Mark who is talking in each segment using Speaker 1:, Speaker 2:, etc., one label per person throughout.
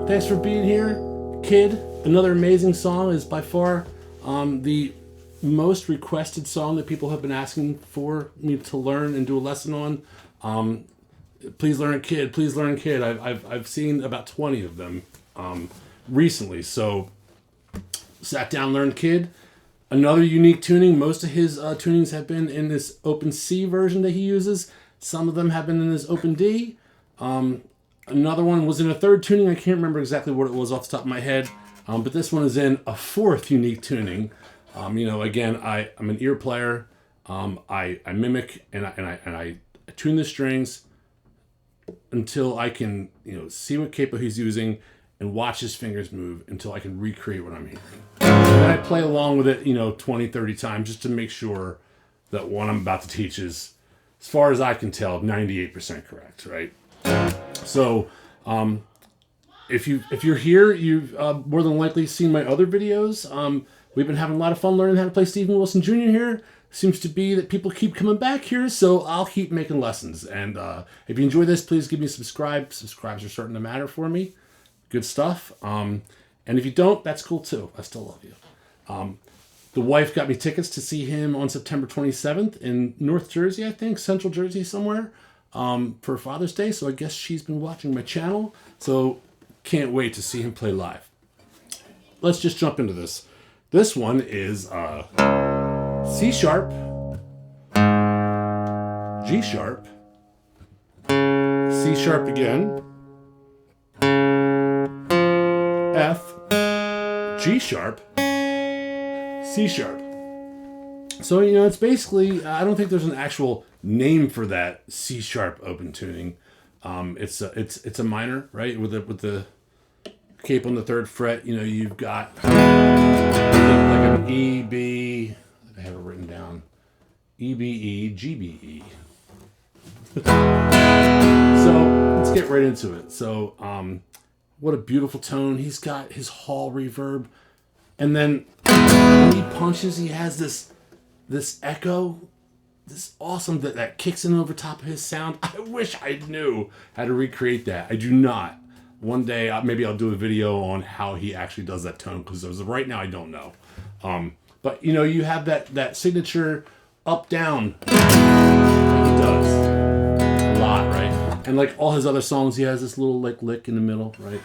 Speaker 1: Thanks for being here, Kid. Another amazing song. Is by far the most requested song that people have been asking for me to learn and do a lesson on. Please learn Kid. Please learn Kid. I've seen about 20 of them recently. So sat down, learned Kid. Another unique tuning. Most of his tunings have been in this open C version that he uses. Some of them have been in this open D. Another one was in a third tuning. I can't remember exactly what it was off the top of my head. But this one is in a fourth unique tuning. Again, I'm an ear player. I mimic and I tune the strings until I can see what capo he's using and watch his fingers move until I can recreate what I'm hearing. And then I play along with it 20, 30 times just to make sure that what I'm about to teach is, as far as I can tell, 98% correct, right? So if you're here, you've more than likely seen my other videos. We've been having a lot of fun learning how to play Stephen Wilson Jr. here. Seems to be that people keep coming back here, so I'll keep making lessons. And if you enjoy this, please give me a subscribe. Subscribes are starting to matter for me. Good stuff. And if you don't, that's cool too. I still love you. The wife got me tickets to see him on September 27th in North Jersey, I think, Central Jersey somewhere, for Father's Day. So I guess she's been watching my channel. So can't wait to see him play live. Let's just jump into this. This one is C sharp, G sharp, C sharp again, F, G sharp, C sharp. So, it's basically, I don't think there's an actual name for that C sharp open tuning. It's a minor, right? With the capo on the 3rd fret, you've got like an E, B, I have it written down, E, B, E, G, B, E. So let's get right into it. So what a beautiful tone. He's got his hall reverb. And then when he punches, he has this echo, this awesome that kicks in over top of his sound. I wish I knew how to recreate that. I do not. One day, maybe I'll do a video on how he actually does that tone, because as of right now, I don't know. But you have that signature up down. He does a lot, right? And like all his other songs, he has this little lick in the middle, right?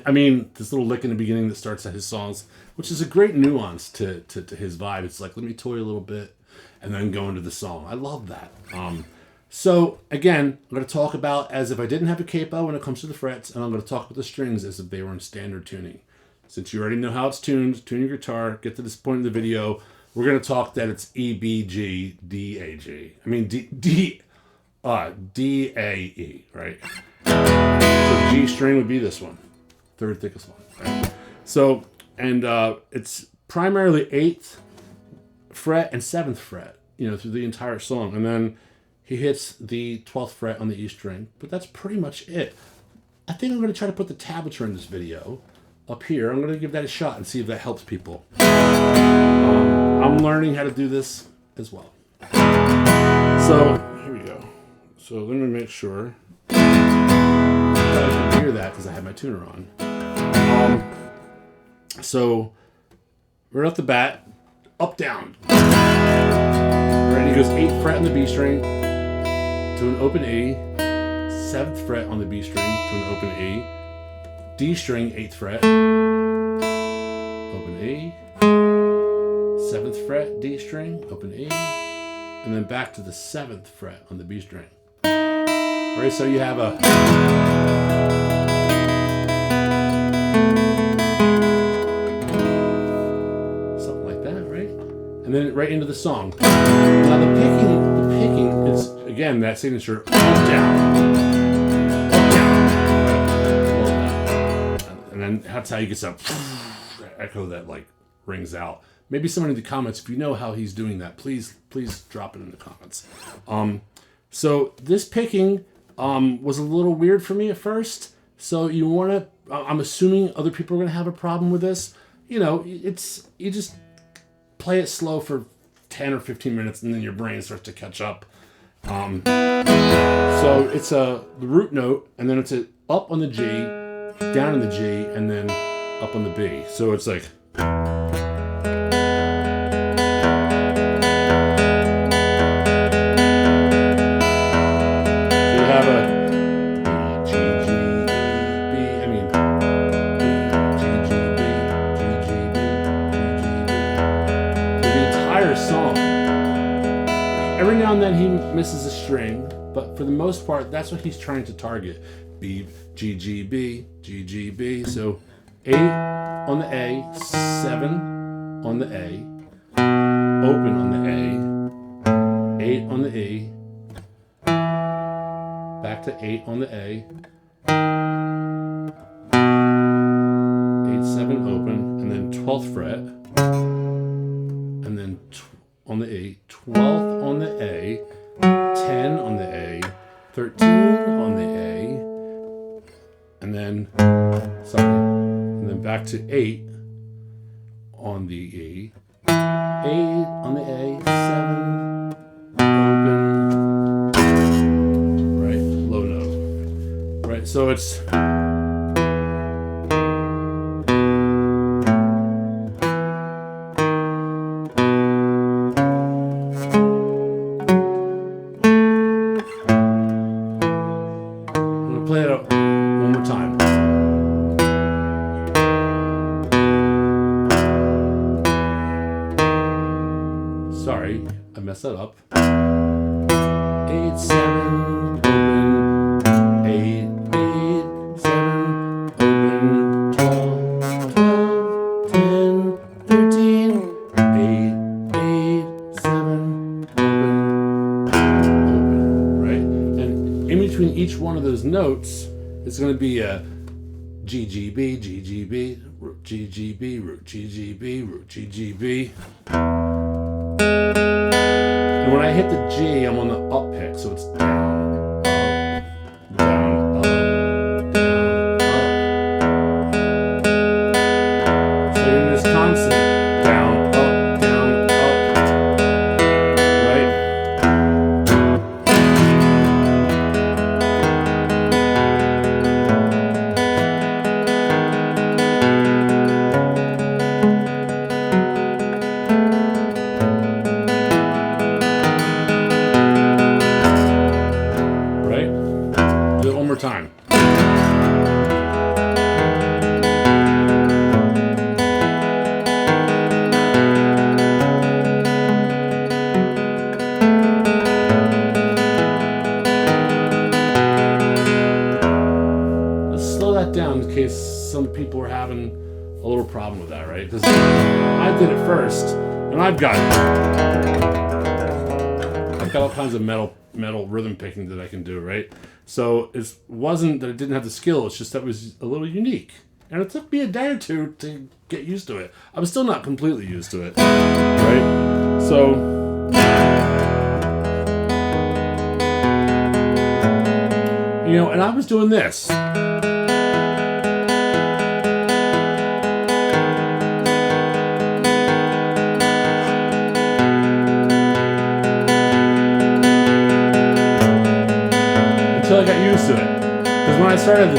Speaker 1: I mean, this little lick in the beginning that starts at his songs, which is a great nuance to his vibe. It's like, let me toy a little bit and then go into the song. I love that. So again, I'm going to talk about as if I didn't have a capo when it comes to the frets, and I'm going to talk about the strings as if they were in standard tuning. Since you already know how it's tuned, tune your guitar, get to this point in the video, we're going to talk that it's E, B, G, D, A, G. I mean, D, A, E, right? So G string would be this one. 3rd thickest one. Right? So, and it's primarily 8th fret and 7th fret, through the entire song. And then he hits the 12th fret on the E string, but that's pretty much it. I think I'm going to try to put the tablature in this video up here. I'm going to give that a shot and see if that helps people. I'm learning how to do this as well. So, here we go. So let me make sure I can hear that because I have my tuner on. So right off the bat, up, down. Right, he goes 8th fret on the B string to an open E, 7th fret on the B string to an open E, D string 8th fret, open E, 7th fret D string, open E, and then back to the 7th fret on the B string. All right, so you have a and then right into the song. Now the picking is again that signature up, down, and then that's how he gets that echo that like rings out. Maybe someone in the comments, if you know how he's doing that, please drop it in the comments. So this picking was a little weird for me at first. So you want to, I'm assuming other people are going to have a problem with this. You just play it slow for 10 or 15 minutes and then your brain starts to catch up. So it's the root note, and then it's a up on the G, down in the G, and then up on the B. So it's like. Song. Every now and then he misses a string, but for the most part, that's what he's trying to target. B, G, G, B, G, G, B. So 8 on the A, 7 on the A, open on the A, 8 on the E, back to 8 on the A, 8, 7 open, and then 12th fret. And then on the E, 12th on the A, 10 on the A, 13 on the A, and then back to 8 on the E, 8 on the A, 7, open, right, low note, right, so it's. Play it out one more time. Sorry, I messed that up. 8, 7, open, 8, 8, 7, open, 12, 12, 10, 13, 8, 8, 7, open, right? And in between each one of those notes, it's going to be a G, G, B, G, G, B, root G, G, B, root G, G, B, root G, G, B. And when I hit the G, I'm on the up pick, so it's down, up, down, up, down, up. So you're in this constant down, up, right? Do it one more time. Let's slow that down in case some people are having a little problem with that, right? Because I did it first, and I've got all kinds of metal rhythm picking that I can do, right? So it wasn't that I didn't have the skill, it's just that it was a little unique. And it took me a day or two to get used to it. I was still not completely used to it, right? So, you know, and I was doing this. Until I got used to it. Because when I started,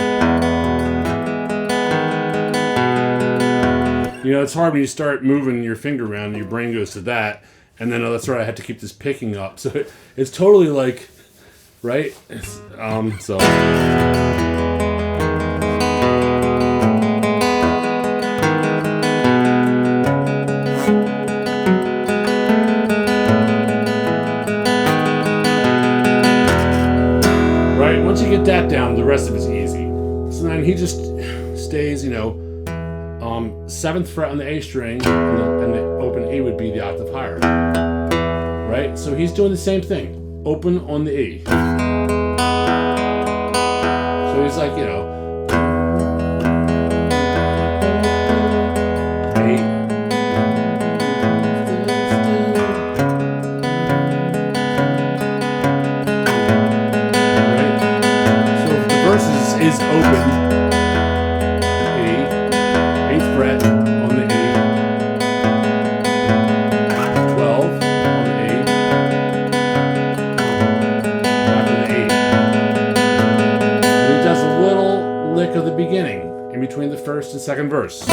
Speaker 1: you know, it's hard when you start moving your finger around and your brain goes to that, and then, oh, that's right, I had to keep this picking up. So it's totally like, right? It's, so. Right, once you get that down, the rest of it's easy. So then he just stays, you know, 7th fret on the A string, and the open E would be the octave higher. Right, so he's doing the same thing, open on the E. So he's like, you know, 8. Is open, E, 8th fret on the E, 12 on the E, back to the E. And he does a little lick of the beginning. in between the first and second verse.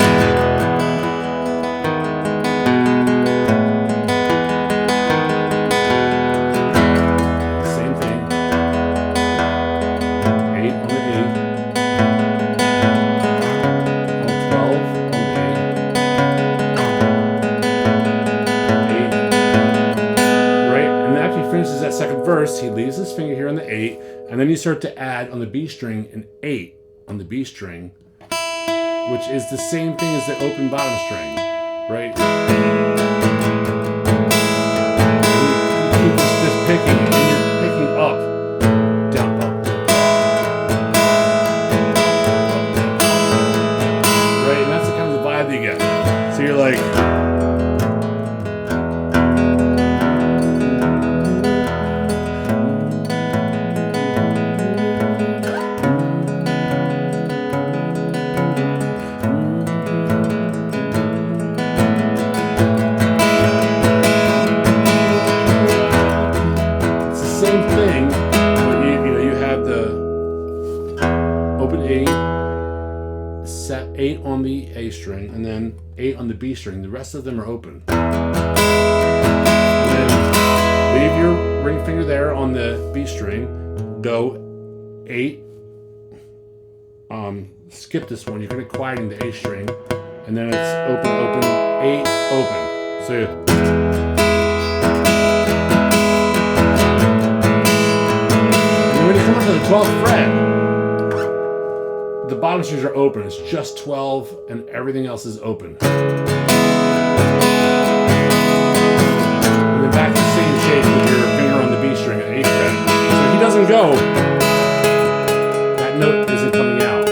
Speaker 1: Verse, he leaves his finger here on the 8, and then you start to add on the B string an 8 on the B string, which is the same thing as the open bottom string, right? And you keep just picking, and you're picking up, down, up, right? And that's the kind of the vibe you get. So you're like, set 8 on the A string and then 8 on the B string. The rest of them are open. And then leave your ring finger there on the B string. Go 8. Skip this one. You're going to quieting the A string, and then it's open, open, 8, open. So and when you come up to the 12th fret, the bottom strings are open. It's just 12 and everything else is open. And then back to the same shape with your finger on the B string at 8th fret. So he doesn't go, that note isn't coming out.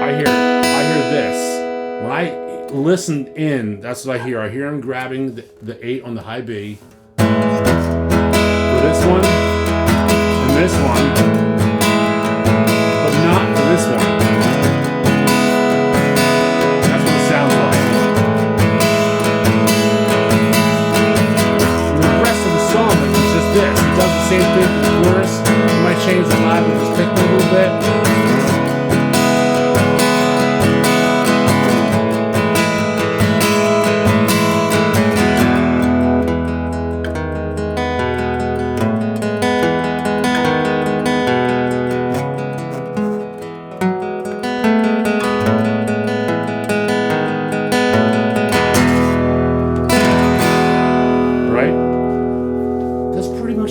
Speaker 1: I hear this. When I listen in, that's what I hear. I hear him grabbing the 8 on the high B for this one and this one. Not for this one. That's what it sounds like. And the rest of the song is just this. He does the same thing for the chorus. He might change the vibe and just pick me a little bit.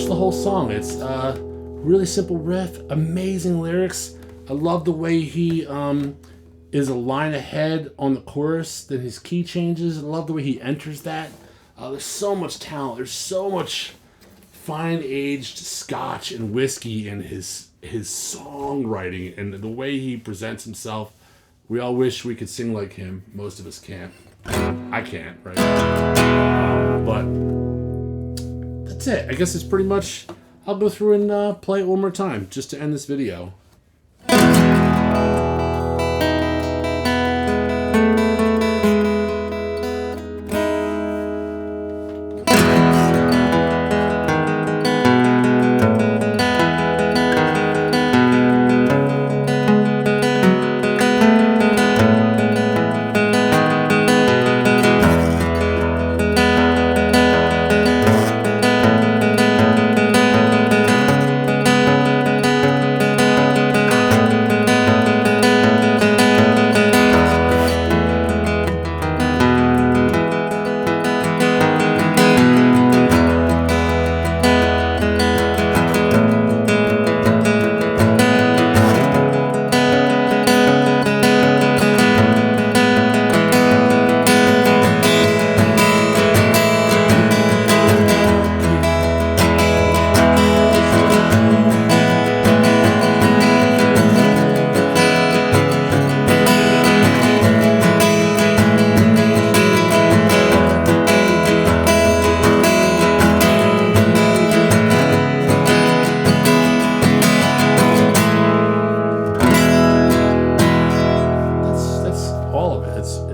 Speaker 1: The whole song. It's a really simple riff, amazing lyrics. I love the way he is a line ahead on the chorus than his key changes. I love the way he enters that. There's so much talent. There's so much fine-aged scotch and whiskey in his songwriting and the way he presents himself. We all wish we could sing like him. Most of us can't. I can't, right? But that's it. I guess it's pretty much, I'll go through and play it one more time just to end this video.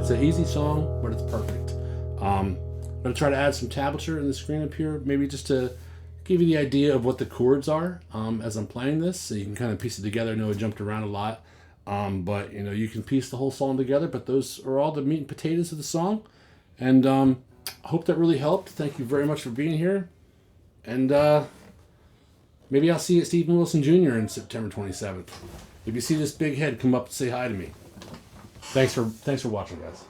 Speaker 1: It's an easy song, but it's perfect. I'm going to try to add some tablature in the screen up here, maybe just to give you the idea of what the chords are as I'm playing this, so you can kind of piece it together. I know I jumped around a lot. But you can piece the whole song together. But those are all the meat and potatoes of the song, and I hope that really helped. Thank you very much for being here, and maybe I'll see you at Stephen Wilson Jr. on September 27th. If you see this big head, come up and say hi to me. Thanks for watching, guys.